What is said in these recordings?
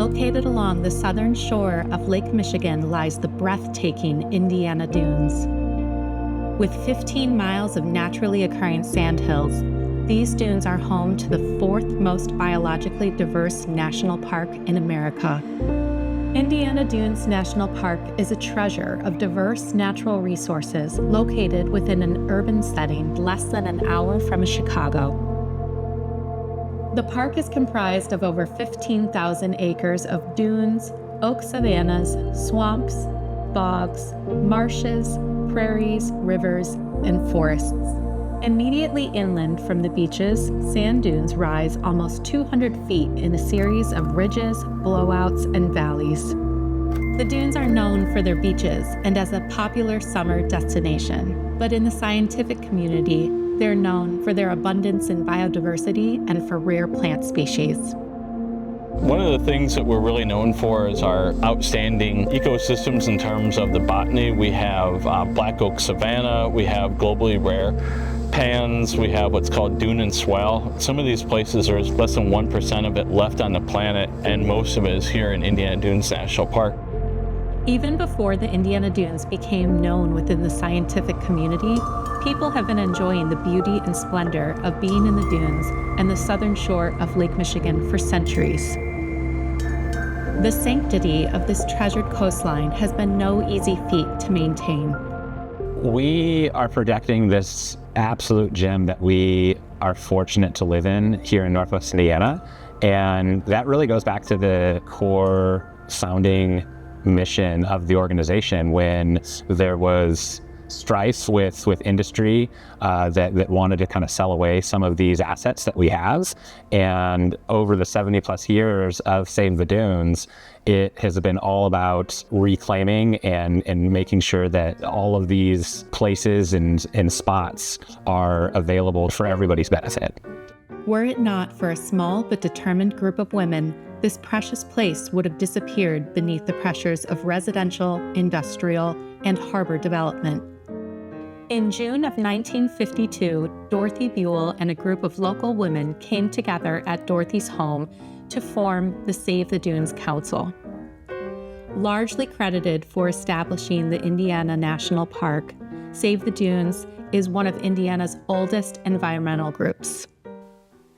Located along the southern shore of Lake Michigan lies the breathtaking Indiana Dunes. With 15 miles of naturally occurring sandhills, these dunes are home to the fourth most biologically diverse national park in America. Indiana Dunes National Park is a treasure of diverse natural resources located within an urban setting less than an hour from Chicago. The park is comprised of over 15,000 acres of dunes, oak savannas, swamps, bogs, marshes, prairies, rivers, and forests. Immediately inland from the beaches, sand dunes rise almost 200 feet in a series of ridges, blowouts, and valleys. The dunes are known for their beaches and as a popular summer destination, but in the scientific community, they're known for their abundance in biodiversity and for rare plant species. One of the things that we're really known for is our outstanding ecosystems in terms of the botany. We have black oak savanna, we have globally rare pans, we have what's called dune and swale. Some of these places, there's less than 1% of it left on the planet, and most of it is here in Indiana Dunes National Park. Even before the Indiana Dunes became known within the scientific community, people have been enjoying the beauty and splendor of being in the dunes and the southern shore of Lake Michigan for centuries. The sanctity of this treasured coastline has been no easy feat to maintain. We are protecting this absolute gem that we are fortunate to live in here in Northwest Indiana, and that really goes back to the core founding mission of the organization when there was strife with industry that wanted to kind of sell away some of these assets that we have. And over the 70 plus years of Save the Dunes, it has been all about reclaiming and making sure that all of these places and spots are available for everybody's benefit. Were it not for a small but determined group of women, this precious place would have disappeared beneath the pressures of residential, industrial, and harbor development. In June of 1952, Dorothy Buell and a group of local women came together at Dorothy's home to form the Save the Dunes Council. Largely credited for establishing the Indiana National Park, Save the Dunes is one of Indiana's oldest environmental groups.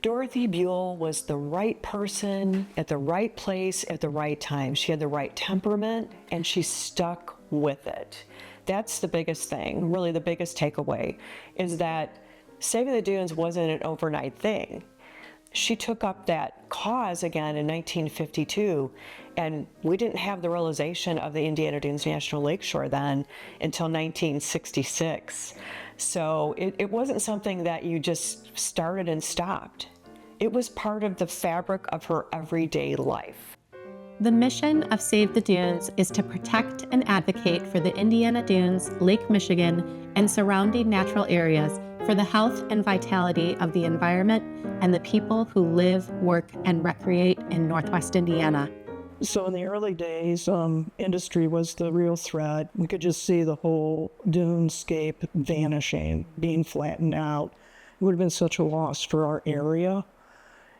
Dorothy Buell was the right person at the right place at the right time. She had the right temperament, and she stuck with it. That's the biggest thing, really the biggest takeaway, is that Saving the Dunes wasn't an overnight thing. She took up that cause again in 1952, and we didn't have the realization of the Indiana Dunes National Lakeshore then until 1966. So it wasn't something that you just started and stopped. It was part of the fabric of her everyday life. The mission of Save the Dunes is to protect and advocate for the Indiana Dunes, Lake Michigan, and surrounding natural areas for the health and vitality of the environment and the people who live, work, and recreate in Northwest Indiana. So in the early days, industry was the real threat. We could just see the whole dunescape vanishing, being flattened out. It would have been such a loss for our area.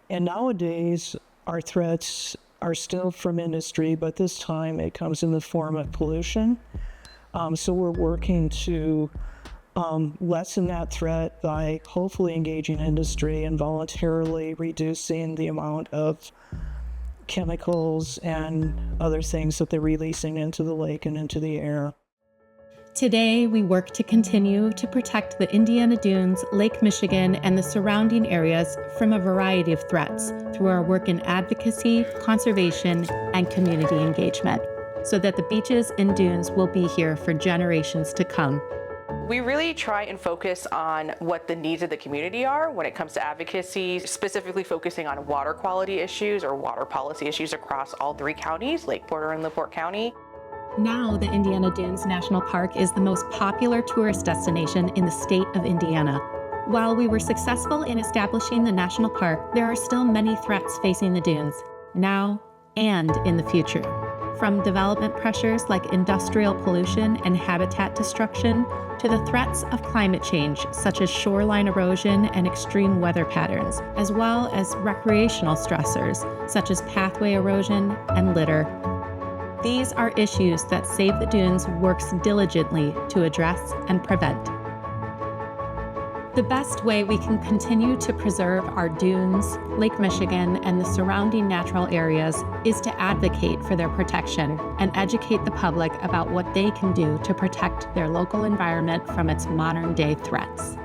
And nowadays, our threats are still from industry, but this time it comes in the form of pollution. So we're working to lessen that threat by hopefully engaging industry and voluntarily reducing the amount of chemicals and other things that they're releasing into the lake and into the air. Today, we work to continue to protect the Indiana Dunes, Lake Michigan, and the surrounding areas from a variety of threats through our work in advocacy, conservation, and community engagement, so that the beaches and dunes will be here for generations to come. We really try and focus on what the needs of the community are when it comes to advocacy, specifically focusing on water quality issues or water policy issues across all three counties, Lake Porter and LaPorte County. Now, the Indiana Dunes National Park is the most popular tourist destination in the state of Indiana. While we were successful in establishing the national park, there are still many threats facing the dunes, now and in the future. From development pressures like industrial pollution and habitat destruction to the threats of climate change, such as shoreline erosion and extreme weather patterns, as well as recreational stressors, such as pathway erosion and litter. These are issues that Save the Dunes works diligently to address and prevent. The best way we can continue to preserve our dunes, Lake Michigan, and the surrounding natural areas is to advocate for their protection and educate the public about what they can do to protect their local environment from its modern-day threats.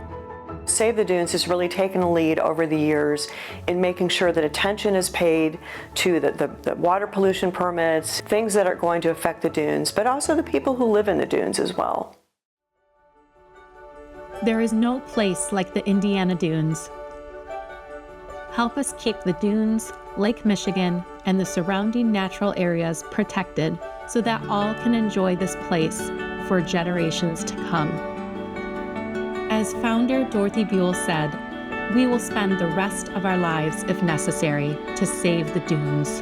Save the Dunes has really taken a lead over the years in making sure that attention is paid to the water pollution permits, things that are going to affect the dunes, but also the people who live in the dunes as well. There is no place like the Indiana Dunes. Help us keep the dunes, Lake Michigan, and the surrounding natural areas protected so that all can enjoy this place for generations to come. As founder Dorothy Buell said, we will spend the rest of our lives, if necessary, to save the dunes.